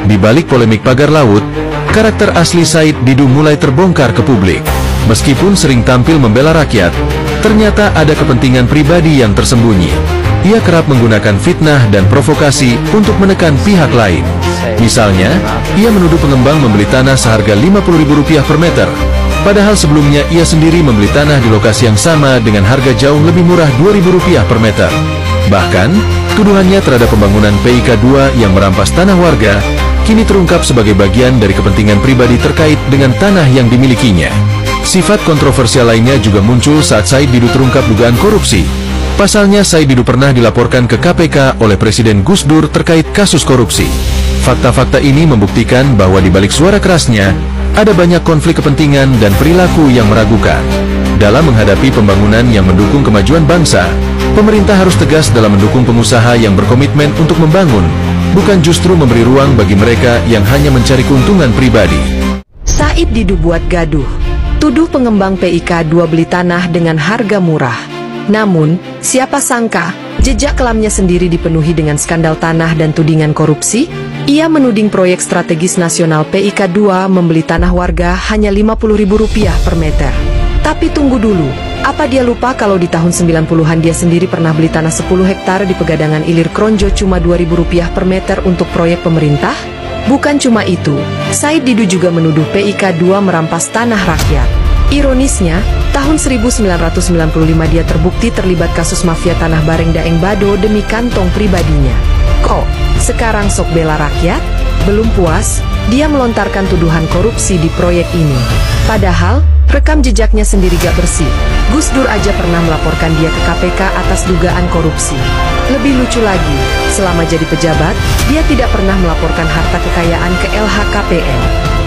Di balik polemik pagar laut, karakter asli Said Didu mulai terbongkar ke publik. Meskipun sering tampil membela rakyat, ternyata ada kepentingan pribadi yang tersembunyi. Ia kerap menggunakan fitnah dan provokasi untuk menekan pihak lain. Misalnya, ia menuduh pengembang membeli tanah seharga Rp50.000 per meter. Padahal sebelumnya ia sendiri membeli tanah di lokasi yang sama dengan harga jauh lebih murah Rp2.000 per meter. Bahkan, tuduhannya terhadap pembangunan PIK 2 yang merampas tanah warga kini terungkap sebagai bagian dari kepentingan pribadi terkait dengan tanah yang dimilikinya. Sifat kontroversial lainnya juga muncul saat Said Didu terungkap dugaan korupsi. Pasalnya, Said Didu pernah dilaporkan ke KPK oleh Presiden Gus Dur terkait kasus korupsi. Fakta-fakta ini membuktikan bahwa di balik suara kerasnya, ada banyak konflik kepentingan dan perilaku yang meragukan. Dalam menghadapi pembangunan yang mendukung kemajuan bangsa, pemerintah harus tegas dalam mendukung pengusaha yang berkomitmen untuk membangun, bukan justru memberi ruang bagi mereka yang hanya mencari keuntungan pribadi. Said Didu buat gaduh, tuduh pengembang PIK 2 beli tanah dengan harga murah. Namun, siapa sangka, jejak kelamnya sendiri dipenuhi dengan skandal tanah dan tudingan korupsi. Ia menuding proyek strategis nasional PIK 2 membeli tanah warga hanya Rp50.000 per meter. Tapi tunggu dulu, apa dia lupa kalau di tahun 90-an dia sendiri pernah beli tanah 10 hektar di Pegadangan Ilir Kronjo cuma Rp2.000 per meter untuk proyek pemerintah? Bukan cuma itu, Said Didu juga menuduh PIK 2 merampas tanah rakyat. Ironisnya, tahun 1995 dia terbukti terlibat kasus mafia tanah Bareng Daeng Bado demi kantong pribadinya. Kok sekarang sok bela rakyat? Belum puas, dia melontarkan tuduhan korupsi di proyek ini. Padahal, rekam jejaknya sendiri gak bersih. Gus Dur aja pernah melaporkan dia ke KPK atas dugaan korupsi. Lebih lucu lagi, selama jadi pejabat, dia tidak pernah melaporkan harta kekayaan ke LHKPN.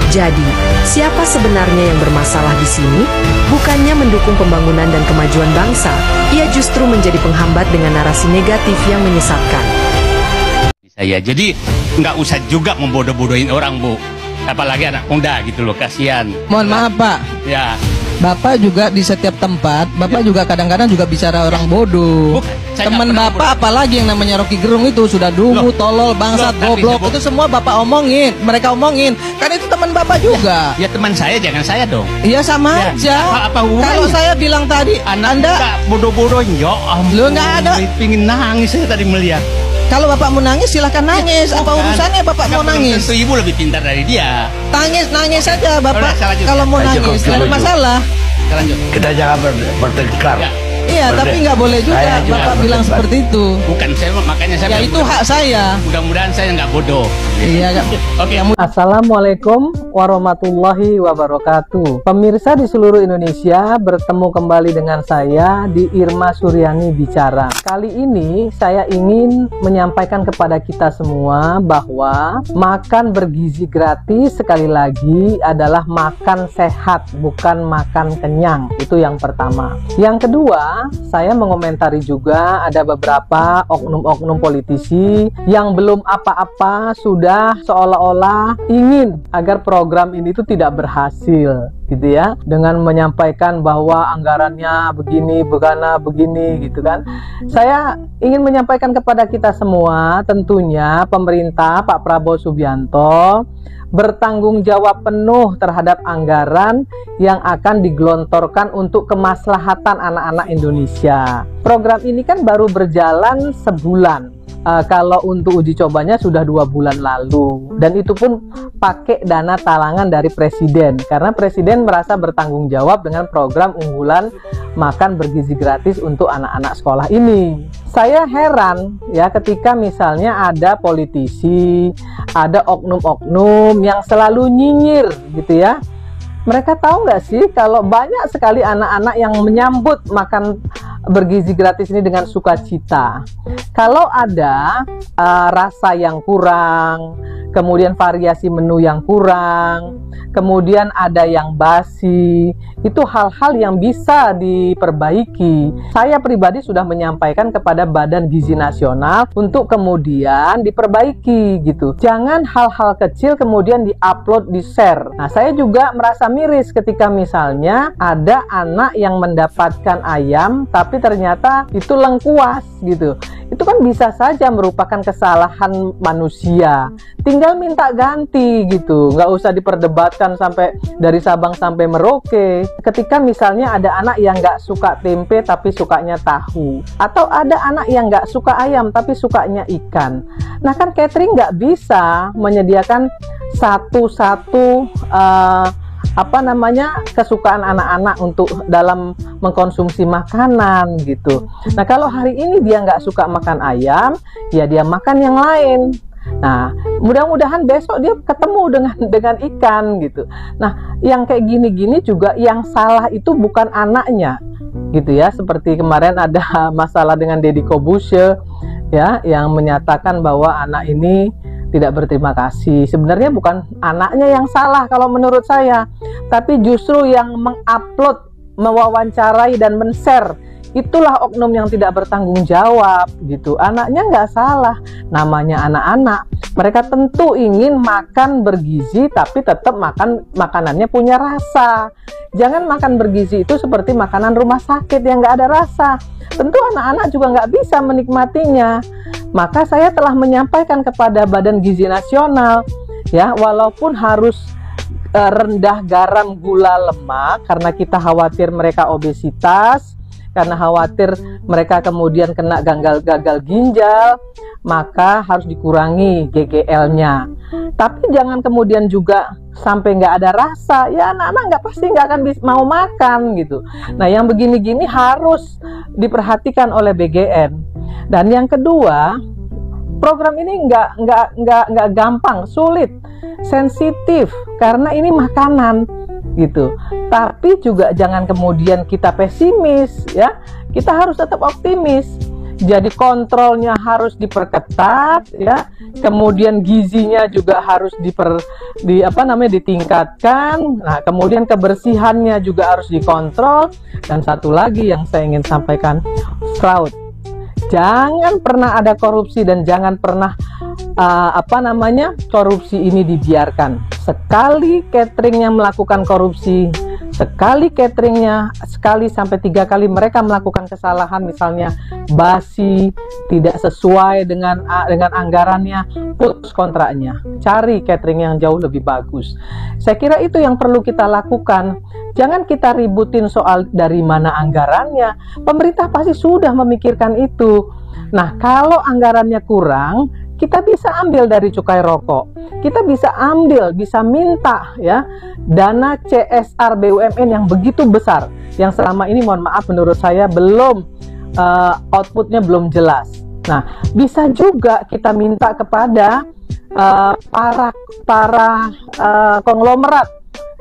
Jadi, siapa sebenarnya yang bermasalah di sini? Bukannya mendukung pembangunan dan kemajuan bangsa, ia justru menjadi penghambat dengan narasi negatif yang menyesatkan. Jadi nggak usah juga membodoh-bodohin orang, Bu. Apalagi anak muda gitu loh, kasihan. Mohon maaf, Pak. Ya. Bapak juga di setiap tempat, Bapak juga kadang-kadang juga bicara orang bodoh. Teman Bapak apalagi yang namanya Rocky Gerung itu sudah dungu, tolol, bangsat, goblok, itu semua Bapak omongin, mereka omongin. Kan itu teman Bapak juga. Ya teman saya, jangan saya dong. Iya sama aja. Apa kalau saya bilang tadi, Anda bodoh-bodohin, ya ampun. Lu nggak ada. Pingin nangis saya tadi melihat. Kalau Bapak mau nangis silahkan nangis. Apa urusannya Bapak mau nangis? Tentu ibu lebih pintar dari dia. Nangis saja Bapak. Kalau mau nangis tidak ada masalah. Kita jangan bertengkar. Iya, tapi nggak boleh juga Bapak bilang seperti itu. Bukan saya, makanya saya. Ya itu hak saya. Mudah-mudahan saya nggak bodoh. Iya. Oke. Assalamualaikum warahmatullahi wabarakatuh. Pemirsa di seluruh Indonesia, bertemu kembali dengan saya di Irma Suryani Bicara. Kali ini saya ingin menyampaikan kepada kita semua bahwa makan bergizi gratis sekali lagi adalah makan sehat, bukan makan kenyang. Itu yang pertama. Yang kedua, saya mengomentari juga ada beberapa oknum-oknum politisi yang belum apa-apa sudah seolah-olah ingin agar program ini tuh tidak berhasil gitu ya, dengan menyampaikan bahwa anggarannya begini, begini gitu kan. Saya ingin menyampaikan kepada kita semua, tentunya pemerintah Pak Prabowo Subianto bertanggung jawab penuh terhadap anggaran yang akan digelontorkan untuk kemaslahatan anak-anak Indonesia. Program ini kan baru berjalan sebulan. Kalau untuk uji cobanya sudah 2 bulan lalu, dan itu pun pakai dana talangan dari Presiden, karena Presiden merasa bertanggung jawab dengan program unggulan makan bergizi gratis untuk anak-anak sekolah ini. Saya heran ya ketika misalnya ada politisi, ada oknum-oknum yang selalu nyinyir gitu ya. Mereka tahu nggak sih kalau banyak sekali anak-anak yang menyambut makan bergizi gratis ini dengan sukacita. Kalau ada rasa yang kurang, kemudian variasi menu yang kurang, kemudian ada yang basi. Itu hal-hal yang bisa diperbaiki. Saya pribadi sudah menyampaikan kepada Badan Gizi Nasional untuk kemudian diperbaiki gitu. Jangan hal-hal kecil kemudian di-upload, di-share. Nah, saya juga merasa miris ketika misalnya ada anak yang mendapatkan ayam tapi ternyata itu lengkuas gitu. Itu kan bisa saja merupakan kesalahan manusia. Tinggal minta ganti gitu. Nggak usah diperdebatkan sampai dari Sabang sampai Merauke. Ketika misalnya ada anak yang nggak suka tempe tapi sukanya tahu. Atau ada anak yang nggak suka ayam tapi sukanya ikan. Nah kan catering nggak bisa menyediakan satu-satu kesukaan anak-anak untuk dalam mengkonsumsi makanan gitu. Nah kalau hari ini dia nggak suka makan ayam, ya dia makan yang lain. Nah mudah-mudahan besok dia ketemu dengan ikan gitu. Nah yang kayak gini-gini juga yang salah itu bukan anaknya gitu ya. Seperti kemarin ada masalah dengan Deddy Corbuzier ya, yang menyatakan bahwa anak ini tidak berterima kasih. Sebenarnya bukan anaknya yang salah kalau menurut saya, tapi justru yang mengupload, mewawancarai dan men-share, itulah oknum yang tidak bertanggung jawab gitu. Anaknya nggak salah, namanya anak-anak. Mereka tentu ingin makan bergizi tapi tetap makanannya punya rasa. Jangan makan bergizi itu seperti makanan rumah sakit yang nggak ada rasa. Tentu anak-anak juga nggak bisa menikmatinya. Maka saya telah menyampaikan kepada Badan Gizi Nasional ya, walaupun harus rendah garam, gula, lemak karena kita khawatir mereka obesitas, karena khawatir mereka kemudian kena gagal ginjal, maka harus dikurangi GGL-nya. Tapi jangan kemudian juga sampai nggak ada rasa, ya anak-anak pasti nggak akan mau makan gitu. Nah yang begini-gini harus diperhatikan oleh BGN. Dan yang kedua, program ini nggak gampang, sulit, sensitif karena ini makanan gitu. Tapi juga jangan kemudian kita pesimis ya. Kita harus tetap optimis. Jadi kontrolnya harus diperketat ya. Kemudian gizinya juga harus ditingkatkan. Nah, kemudian kebersihannya juga harus dikontrol. Dan satu lagi yang saya ingin sampaikan, fraud. Jangan pernah ada korupsi dan jangan pernah korupsi ini dibiarkan. Sekali cateringnya melakukan korupsi, sekali sampai 3 kali mereka melakukan kesalahan, misalnya basi, tidak sesuai dengan anggarannya, putus kontraknya, cari catering yang jauh lebih bagus. Saya kira itu yang perlu kita lakukan. Jangan kita ributin soal dari mana anggarannya. Pemerintah pasti sudah memikirkan itu. Nah, kalau anggarannya kurang, kita bisa ambil dari cukai rokok. Kita bisa minta ya dana CSR BUMN yang begitu besar, yang selama ini mohon maaf menurut saya belum outputnya belum jelas. Nah, bisa juga kita minta kepada para konglomerat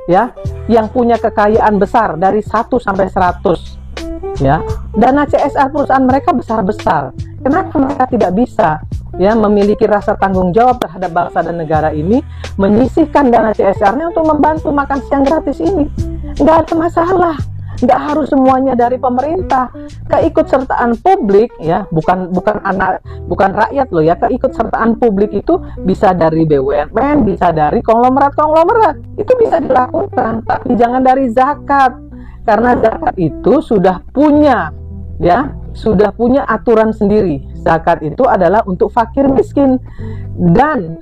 ya yang punya kekayaan besar dari 1 sampai 100 ya. Dana CSR perusahaan mereka besar-besar. Kenapa mereka tidak bisa ya memiliki rasa tanggung jawab terhadap bangsa dan negara ini, menyisihkan dana CSR-nya untuk membantu makan siang gratis ini? Nggak ada masalah. Nggak harus semuanya dari pemerintah. Keikutsertaan publik ya, bukan rakyat loh ya. Keikutsertaan publik itu bisa dari BUMN, bisa dari konglomerat. Itu bisa dilakukan, tapi jangan dari zakat. Karena zakat itu sudah punya aturan sendiri. Zakat itu adalah untuk fakir miskin dan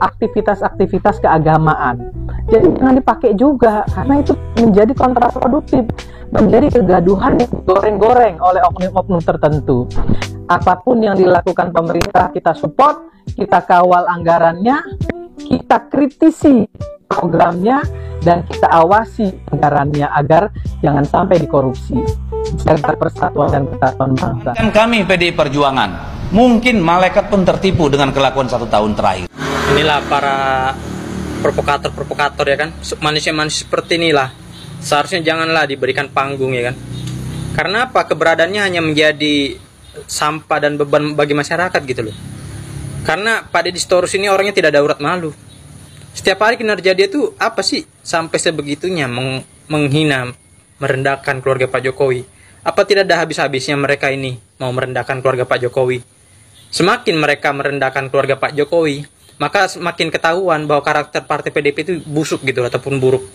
aktivitas-aktivitas keagamaan. Jadi jangan dipakai juga, karena itu menjadi kontraproduktif, menjadi kegaduhan yang goreng-goreng oleh oknum-oknum tertentu. Apapun yang dilakukan pemerintah kita support, kita kawal anggarannya, kita kritisi programnya, dan kita awasi anggarannya agar jangan sampai dikorupsi. Jaga persatuan dan kesatuan bangsa. Kami PDI Perjuangan, mungkin malaikat pun tertipu dengan kelakuan 1 tahun terakhir. Inilah para provokator ya kan, manusia-manusia seperti inilah seharusnya janganlah diberikan panggung ya kan. Karena apa? Keberadaannya hanya menjadi sampah dan beban bagi masyarakat gitu loh. Karena Pak Deddy Sitorus ini orangnya tidak ada urat malu. Setiap hari kinerja dia tuh apa sih sampai sebegitunya menghina, merendahkan keluarga Pak Jokowi. Apa tidak ada habis-habisnya mereka ini mau merendahkan keluarga Pak Jokowi? Semakin mereka merendahkan keluarga Pak Jokowi, maka semakin ketahuan bahwa karakter partai PDIP itu busuk gitu ataupun buruk.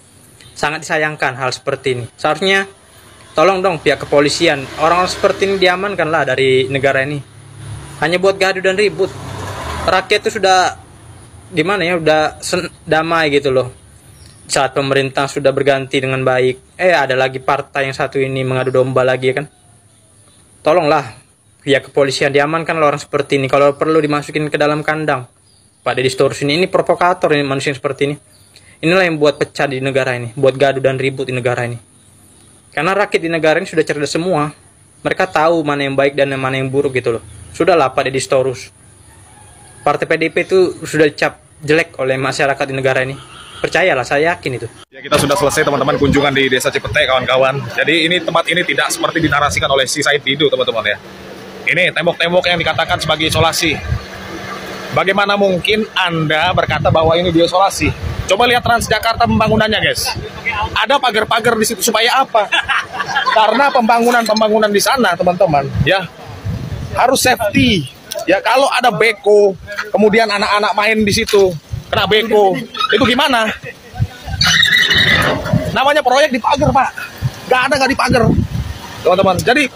Sangat disayangkan hal seperti ini. Seharusnya tolong dong pihak kepolisian, orang-orang seperti ini diamankanlah dari negara ini. Hanya buat gaduh dan ribut. Rakyat itu sudah gimana ya, udah damai gitu loh. Saat pemerintah sudah berganti dengan baik, ada lagi partai yang satu ini mengadu domba lagi ya kan. Tolonglah pihak kepolisian diamankan orang seperti ini. Kalau perlu dimasukin ke dalam kandang. Pak Deddy Sitorus ini provokator, ini manusia yang seperti ini. Inilah yang buat pecah di negara ini, buat gaduh dan ribut di negara ini. Karena rakyat di negara ini sudah cerdas semua. Mereka tahu mana yang baik dan mana yang buruk gitu loh. Sudahlah Pak Deddy Sitorus. Partai PDIP itu sudah dicap jelek oleh masyarakat di negara ini. Percayalah, saya yakin itu. Ya, kita sudah selesai teman-teman kunjungan di Desa Cipete kawan-kawan. Jadi ini tempat ini tidak seperti dinarasikan oleh si Said Didu teman-teman ya. Ini tembok-tembok yang dikatakan sebagai isolasi. Bagaimana mungkin Anda berkata bahwa ini diisolasi? Coba lihat Transjakarta pembangunannya guys. Ada pagar-pagar di situ supaya apa? Karena pembangunan di sana teman-teman ya harus safety. Ya kalau ada beko, kemudian anak-anak main di situ kena beko, itu gimana? Namanya proyek dipagar Pak, nggak dipagar teman-teman. Jadi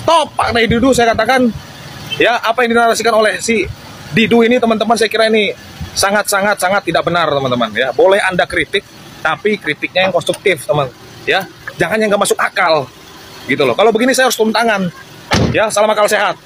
stop Pak Didu, saya katakan ya apa yang dinarasikan oleh si Didu ini teman-teman, saya kira ini sangat tidak benar teman-teman ya. Boleh Anda kritik, tapi kritiknya yang konstruktif teman ya, jangan yang nggak masuk akal gitu loh. Kalau begini saya harus turun tangan ya. Salam akal sehat.